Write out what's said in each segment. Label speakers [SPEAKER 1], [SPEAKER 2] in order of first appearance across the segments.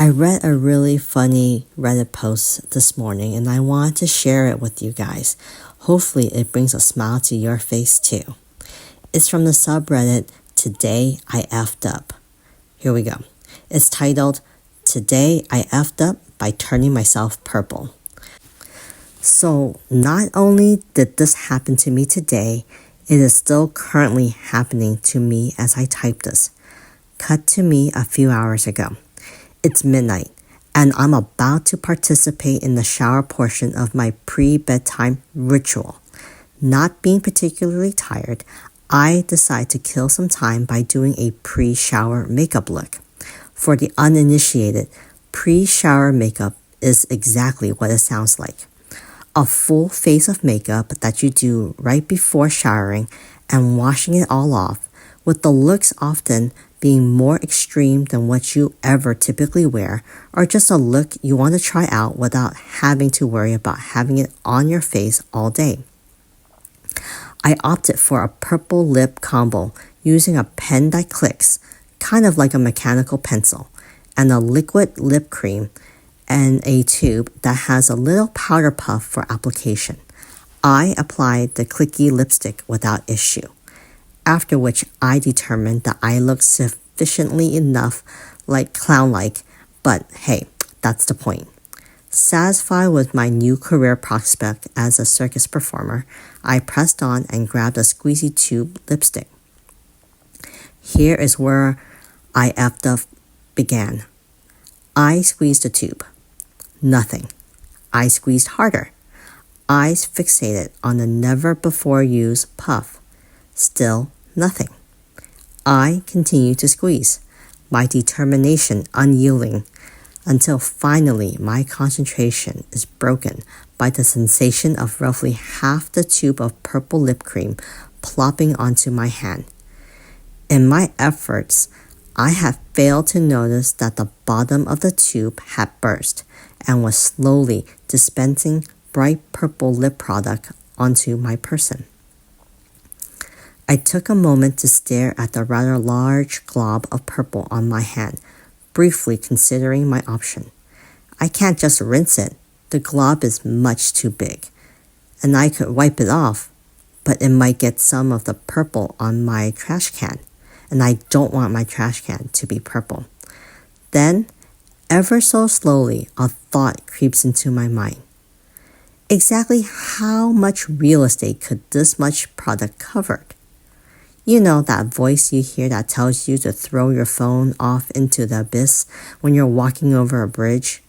[SPEAKER 1] I read a really funny Reddit post this morning and I wanted to share it with you guys. Hopefully it brings a smile to your face too. It's from the subreddit Today I Effed Up. Here we go. It's titled Today I Effed Up by Turning Myself Purple. So not only did this happen to me today, it is still currently happening to me as I type this. Cut to me a few hours ago. It's midnight, and I'm about to participate in the shower portion of my pre-bedtime ritual. Not being particularly tired, I decide to kill some time by doing a pre-shower makeup look. For the uninitiated, pre-shower makeup is exactly what it sounds like. A full face of makeup that you do right before showering and washing it all off, with the looks often being more extreme than what you ever typically wear, or just a look you want to try out without having to worry about having it on your face all day. I opted for a purple lip combo using a pen that clicks, kind of like a mechanical pencil, and a liquid lip cream and a tube that has a little powder puff for application. I applied the clicky lipstick without issue. After which I determined that I looked sufficiently enough like clown-like, but hey, that's the point. Satisfied with my new career prospect as a circus performer, I pressed on and grabbed a squeezy tube lipstick. Here is where I effed up began. I squeezed the tube. Nothing. I squeezed harder. Eyes fixated on the never-before-used puff. Still nothing. I continue to squeeze, my determination unyielding, until finally my concentration is broken by the sensation of roughly half the tube of purple lip cream plopping onto my hand. In my efforts, I had failed to notice that the bottom of the tube had burst and was slowly dispensing bright purple lip product onto my person. I took a moment to stare at the rather large glob of purple on my hand, briefly considering my option. I can't just rinse it. The glob is much too big. And I could wipe it off, but it might get some of the purple on my trash can. And I don't want my trash can to be purple. Then, ever so slowly, a thought creeps into my mind. Exactly how much real estate could this much product cover? You know that voice you hear that tells you to throw your phone off into the abyss when you're walking over a bridge?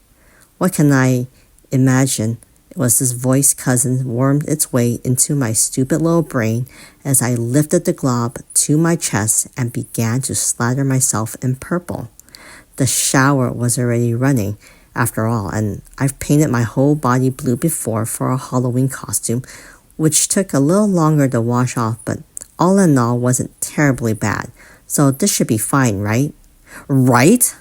[SPEAKER 1] What can I imagine? It was this voice cousin wormed its way into my stupid little brain as I lifted the glob to my chest and began to slather myself in purple. The shower was already running, after all, and I've painted my whole body blue before for a Halloween costume, which took a little longer to wash off, but all in all wasn't terribly bad, so this should be fine, right? Right?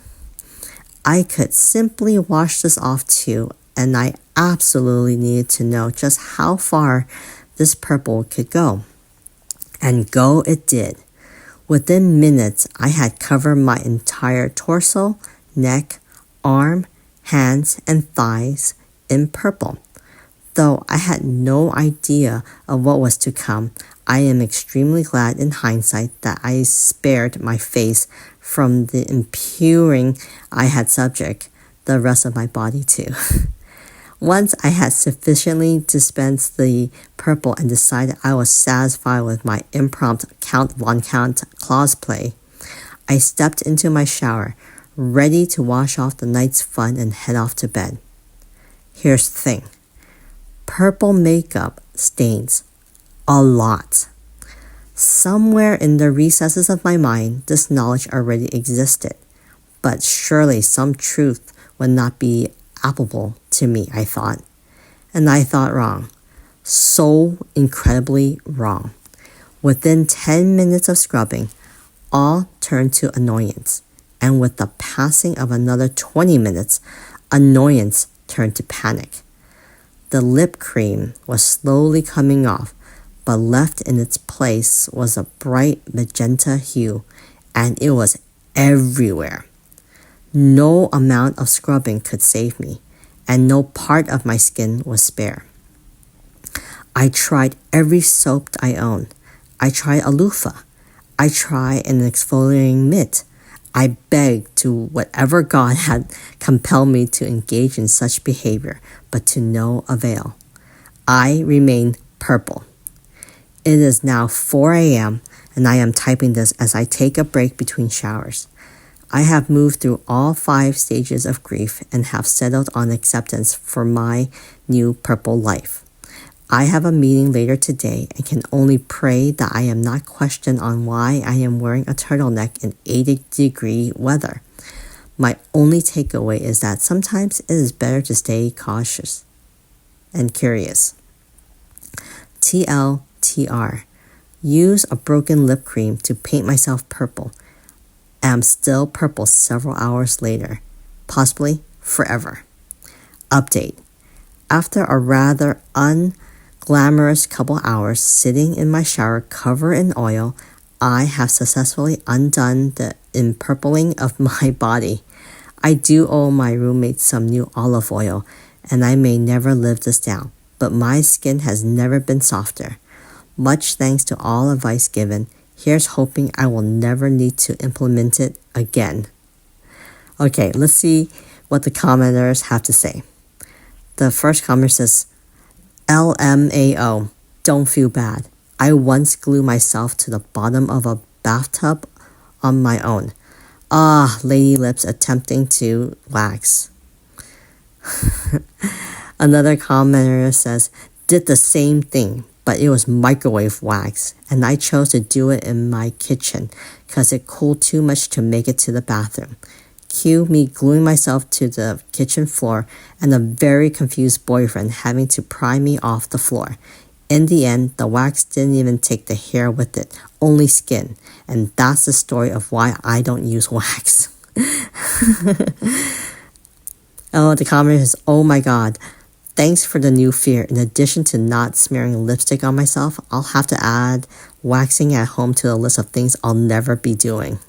[SPEAKER 1] I could simply wash this off too, and I absolutely needed to know just how far this purple could go. And go it did. Within minutes, I had covered my entire torso, neck, arm, hands, and thighs in purple. Though I had no idea of what was to come, I am extremely glad in hindsight that I spared my face from the impuring I had subject the rest of my body to. Once I had sufficiently dispensed the purple and decided I was satisfied with my impromptu Count Von Count cosplay, I stepped into my shower, ready to wash off the night's fun and head off to bed. Here's the thing. Purple makeup stains a lot. Somewhere in the recesses of my mind, this knowledge already existed, but surely some truth would not be applicable to me, I thought. And I thought wrong. So incredibly wrong. Within 10 minutes of scrubbing, all turned to annoyance, and with the passing of another 20 minutes, annoyance turned to panic. The lip cream was slowly coming off, but left in its place was a bright magenta hue, and it was everywhere. No amount of scrubbing could save me, and no part of my skin was spare. I tried every soap I own. I tried a loofah. I tried an exfoliating mitt. I begged to whatever God had compelled me to engage in such behavior, but to no avail. I remained purple. It is now 4 a.m. and I am typing this as I take a break between showers. I have moved through all 5 stages of grief and have settled on acceptance for my new purple life. I have a meeting later today and can only pray that I am not questioned on why I am wearing a turtleneck in 80-degree weather. My only takeaway is that sometimes it is better to stay cautious and curious. TLTR. Use a broken lip cream to paint myself purple. Am still purple several hours later, possibly forever. Update. After a rather unglamorous couple hours sitting in my shower covered in oil, I have successfully undone the empurpling of my body. I do owe my roommate some new olive oil, and I may never live this down, but my skin has never been softer. Much thanks to all advice given. Here's hoping I will never need to implement it again. Okay, let's see what the commenters have to say. The first comment says, LMAO, don't feel bad. I once glued myself to the bottom of a bathtub on my own. Ah, lady lips attempting to wax. Another commenter says, did the same thing, but it was microwave wax, and I chose to do it in my kitchen because it cooled too much to make it to the bathroom. Cue me gluing myself to the kitchen floor and a very confused boyfriend having to pry me off the floor. In the end, the wax didn't even take the hair with it, only skin, and that's the story of why I don't use wax. Oh, the comment is, oh my god. Thanks for the new fear. In addition to not smearing lipstick on myself, I'll have to add waxing at home to the list of things I'll never be doing.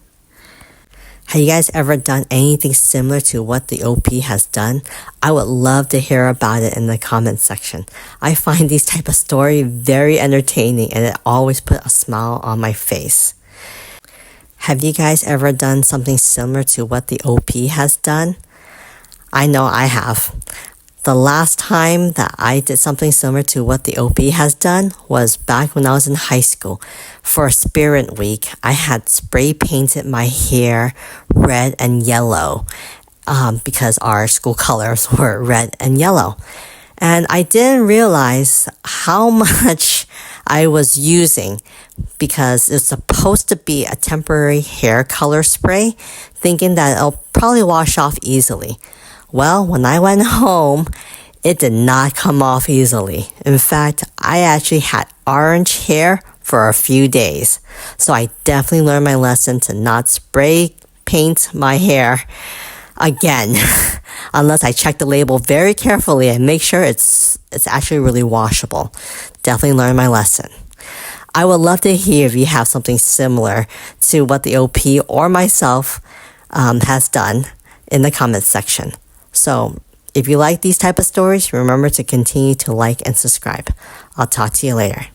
[SPEAKER 1] Have you guys ever done anything similar to what the OP has done? I would love to hear about it in the comments section. I find these type of stories very entertaining and it always puts a smile on my face. Have you guys ever done something similar to what the OP has done? I know I have. The last time that I did something similar to what the OP has done was back when I was in high school. For Spirit Week, I had spray painted my hair red and yellow because our school colors were red and yellow. And I didn't realize how much I was using because it's supposed to be a temporary hair color spray, thinking that it'll probably wash off easily. Well, when I went home, it did not come off easily. In fact, I actually had orange hair for a few days. So I definitely learned my lesson to not spray paint my hair again, unless I check the label very carefully and make sure it's actually really washable. Definitely learned my lesson. I would love to hear if you have something similar to what the OP or myself has done in the comments section. So if you like these type of stories, remember to continue to like and subscribe. I'll talk to you later.